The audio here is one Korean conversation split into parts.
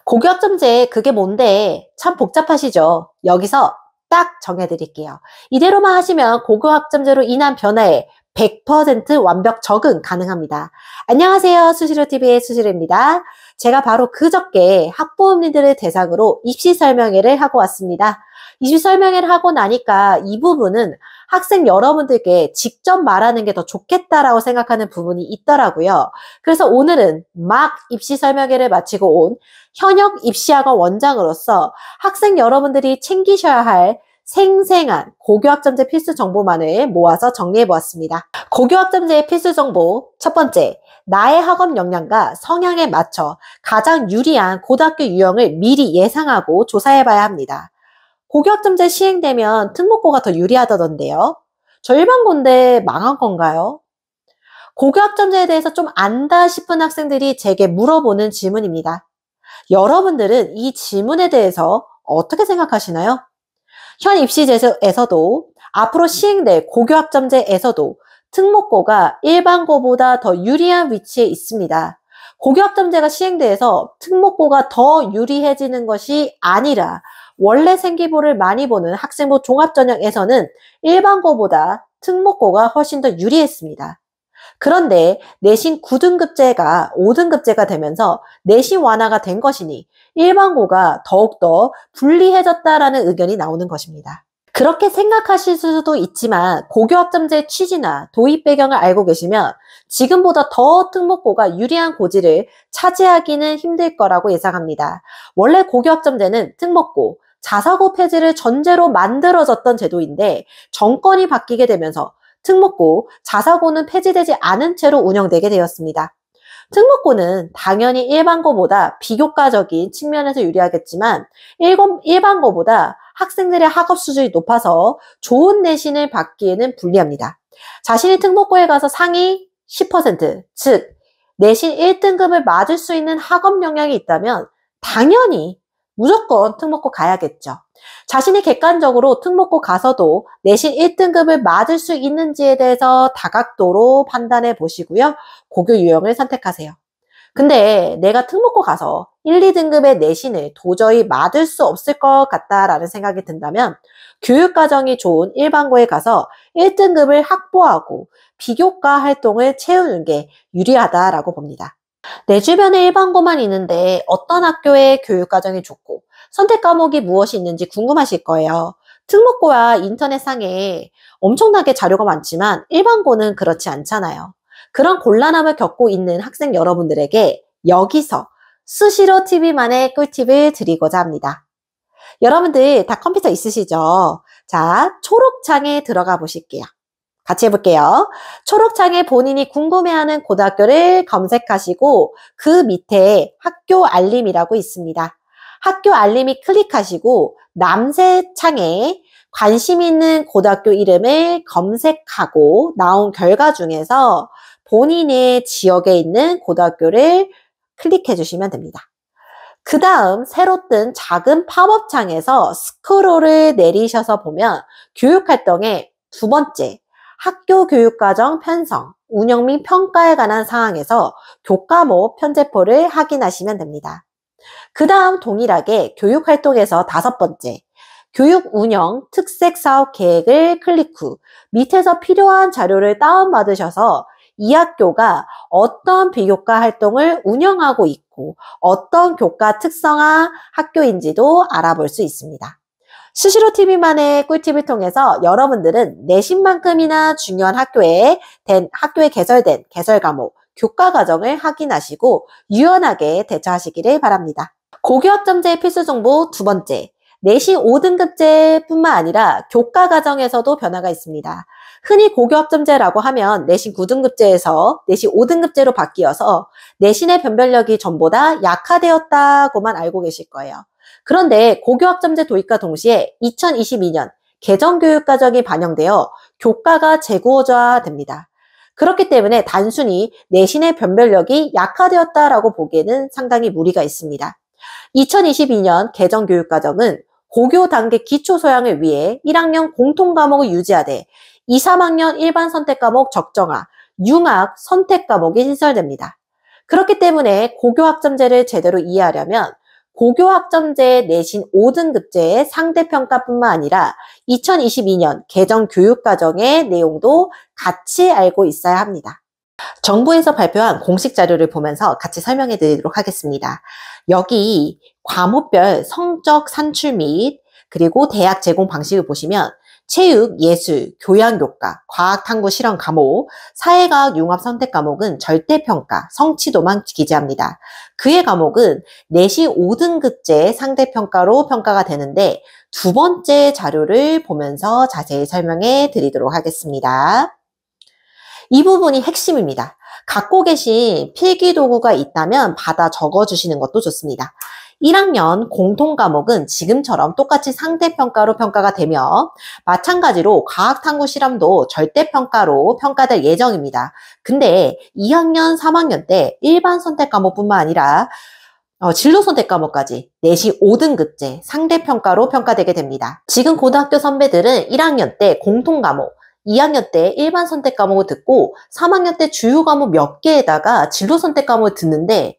고교학점제 그게 뭔데? 참 복잡하시죠? 여기서 딱 정해드릴게요. 이대로만 하시면 고교학점제로 인한 변화에 100% 완벽 적응 가능합니다. 안녕하세요. 수시로TV의 수시로입니다. 제가 바로 그저께 학부모님들을 대상으로 입시 설명회를 하고 왔습니다. 입시 설명회를 하고 나니까 이 부분은 학생 여러분들께 직접 말하는 게 더 좋겠다라고 생각하는 부분이 있더라고요. 그래서 오늘은 막 입시 설명회를 마치고 온 현역 입시학원 원장으로서 학생 여러분들이 챙기셔야 할 생생한 고교학점제 필수 정보만을 모아서 정리해 보았습니다. 고교학점제의 필수 정보 첫 번째, 나의 학업 역량과 성향에 맞춰 가장 유리한 고등학교 유형을 미리 예상하고 조사해 봐야 합니다. 고교학점제 시행되면 특목고가 더 유리하다던데요. 저 일반고인데 망한 건가요? 고교학점제에 대해서 좀 안다 싶은 학생들이 제게 물어보는 질문입니다. 여러분들은 이 질문에 대해서 어떻게 생각하시나요? 현 입시제도에서도 앞으로 시행될 고교학점제에서도 특목고가 일반고보다 더 유리한 위치에 있습니다. 고교학점제가 시행돼서 특목고가 더 유리해지는 것이 아니라 원래 생기부를 많이 보는 학생부 종합전형에서는 일반고보다 특목고가 훨씬 더 유리했습니다. 그런데 내신 9등급제가 5등급제가 되면서 내신 완화가 된 것이니 일반고가 더욱더 불리해졌다라는 의견이 나오는 것입니다. 그렇게 생각하실 수도 있지만 고교학점제의 취지나 도입 배경을 알고 계시면 지금보다 더 특목고가 유리한 고지를 차지하기는 힘들 거라고 예상합니다. 원래 고교학점제는 특목고, 자사고 폐지를 전제로 만들어졌던 제도인데 정권이 바뀌게 되면서 특목고, 자사고는 폐지되지 않은 채로 운영되게 되었습니다. 특목고는 당연히 일반고보다 비교과적인 측면에서 유리하겠지만 일반고보다 학생들의 학업 수준이 높아서 좋은 내신을 받기에는 불리합니다. 자신이 특목고에 가서 상위 10%, 즉 내신 1등급을 맞을 수 있는 학업 역량이 있다면 당연히 무조건 특목고 가야겠죠. 자신이 객관적으로 특목고 가서도 내신 1등급을 맞을 수 있는지에 대해서 다각도로 판단해 보시고요. 고교 유형을 선택하세요. 근데 내가 특목고 가서 1, 2등급의 내신을 도저히 맞을 수 없을 것 같다라는 생각이 든다면 교육과정이 좋은 일반고에 가서 1등급을 확보하고 비교과 활동을 채우는 게 유리하다라고 봅니다. 내 주변에 일반고만 있는데 어떤 학교의 교육과정이 좋고 선택 과목이 무엇이 있는지 궁금하실 거예요. 특목고와 인터넷상에 엄청나게 자료가 많지만 일반고는 그렇지 않잖아요. 그런 곤란함을 겪고 있는 학생 여러분들에게 여기서 수시로TV만의 꿀팁을 드리고자 합니다. 여러분들 다 컴퓨터 있으시죠? 자, 초록창에 들어가 보실게요. 같이 해볼게요. 초록창에 본인이 궁금해하는 고등학교를 검색하시고 그 밑에 학교 알림이라고 있습니다. 학교 알림이 클릭하시고 남새 창에 관심 있는 고등학교 이름을 검색하고 나온 결과 중에서 본인의 지역에 있는 고등학교를 클릭해 주시면 됩니다. 그 다음 새로 뜬 작은 팝업 창에서 스크롤을 내리셔서 보면 교육활동의 두 번째, 학교 교육과정 편성, 운영 및 평가에 관한 사항에서 교과목 편제표를 확인하시면 됩니다. 그 다음 동일하게 교육활동에서 다섯 번째, 교육 운영 특색 사업 계획을 클릭 후 밑에서 필요한 자료를 다운받으셔서 이 학교가 어떤 비교과 활동을 운영하고 있고 어떤 교과 특성화 학교인지도 알아볼 수 있습니다. 수시로TV만의 꿀팁을 통해서 여러분들은 내신만큼이나 중요한 학교에 개설된 개설 과목, 교과 과정을 확인하시고 유연하게 대처하시기를 바랍니다. 고교학점제의 필수 정보 두 번째, 내신 5등급제뿐만 아니라 교과 과정에서도 변화가 있습니다. 흔히 고교학점제라고 하면 내신 9등급제에서 내신 5등급제로 바뀌어서 내신의 변별력이 전보다 약화되었다고만 알고 계실 거예요. 그런데 고교학점제 도입과 동시에 2022년 개정교육과정이 반영되어 교과가 재구조화됩니다. 그렇기 때문에 단순히 내신의 변별력이 약화되었다라고 보기에는 상당히 무리가 있습니다. 2022년 개정교육과정은 고교 단계 기초소양을 위해 1학년 공통과목을 유지하되 2, 3학년 일반 선택과목 적정화, 융합 선택과목이 신설됩니다. 그렇기 때문에 고교학점제를 제대로 이해하려면 고교학점제 내신 5등급제의 상대평가뿐만 아니라 2022년 개정 교육과정의 내용도 같이 알고 있어야 합니다. 정부에서 발표한 공식 자료를 보면서 같이 설명해 드리도록 하겠습니다. 여기 과목별 성적 산출 및 그리고 대학 제공 방식을 보시면 체육, 예술, 교양교과, 과학탐구 실험 과목, 사회과학 융합 선택 과목은 절대평가, 성취도만 기재합니다. 그의 과목은 내신 5등급제 상대평가로 평가가 되는데 두 번째 자료를 보면서 자세히 설명해 드리도록 하겠습니다. 이 부분이 핵심입니다. 갖고 계신 필기도구가 있다면 받아 적어주시는 것도 좋습니다. 1학년 공통과목은 지금처럼 똑같이 상대평가로 평가가 되며 마찬가지로 과학탐구 실험도 절대평가로 평가될 예정입니다. 근데 2학년, 3학년 때 일반 선택 과목뿐만 아니라 진로 선택 과목까지 내신 5등급제 상대평가로 평가되게 됩니다. 지금 고등학교 선배들은 1학년 때 공통과목, 2학년 때 일반 선택 과목을 듣고 3학년 때 주요 과목 몇 개에다가 진로 선택 과목을 듣는데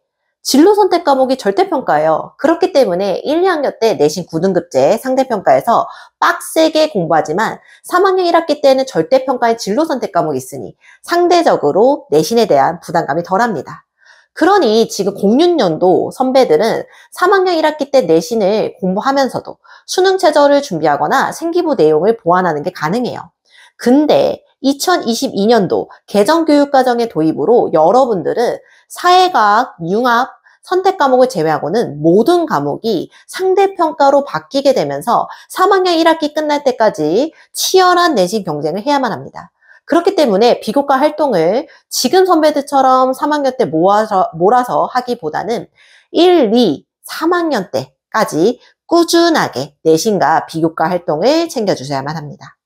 진로 선택 과목이 절대평가예요. 그렇기 때문에 1, 2학년 때 내신 9등급제 상대평가에서 빡세게 공부하지만 3학년 1학기 때는 절대평가인 진로 선택 과목이 있으니 상대적으로 내신에 대한 부담감이 덜합니다. 그러니 지금 06년도 선배들은 3학년 1학기 때 내신을 공부하면서도 수능 최저를 준비하거나 생기부 내용을 보완하는 게 가능해요. 근데 2022년도 개정교육과정의 도입으로 여러분들은 사회과학, 융합, 선택 과목을 제외하고는 모든 과목이 상대평가로 바뀌게 되면서 3학년 1학기 끝날 때까지 치열한 내신 경쟁을 해야만 합니다. 그렇기 때문에 비교과 활동을 지금 선배들처럼 3학년 때 몰아서 하기보다는 1, 2, 3학년 때까지 꾸준하게 내신과 비교과 활동을 챙겨주셔야만 합니다.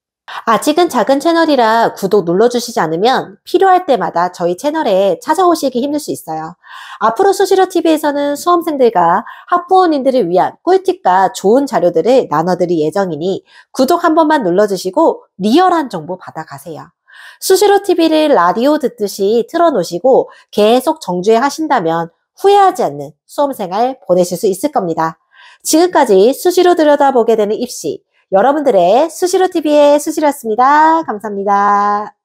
아직은 작은 채널이라 구독 눌러주시지 않으면 필요할 때마다 저희 채널에 찾아오시기 힘들 수 있어요. 앞으로 수시로TV에서는 수험생들과 학부모님들을 위한 꿀팁과 좋은 자료들을 나눠드릴 예정이니 구독 한 번만 눌러주시고 리얼한 정보 받아가세요. 수시로TV를 라디오 듣듯이 틀어놓으시고 계속 정주행 하신다면 후회하지 않는 수험생활 보내실 수 있을 겁니다. 지금까지 수시로 들여다보게 되는 입시, 여러분들의 수시로TV의 수시로였습니다. 감사합니다.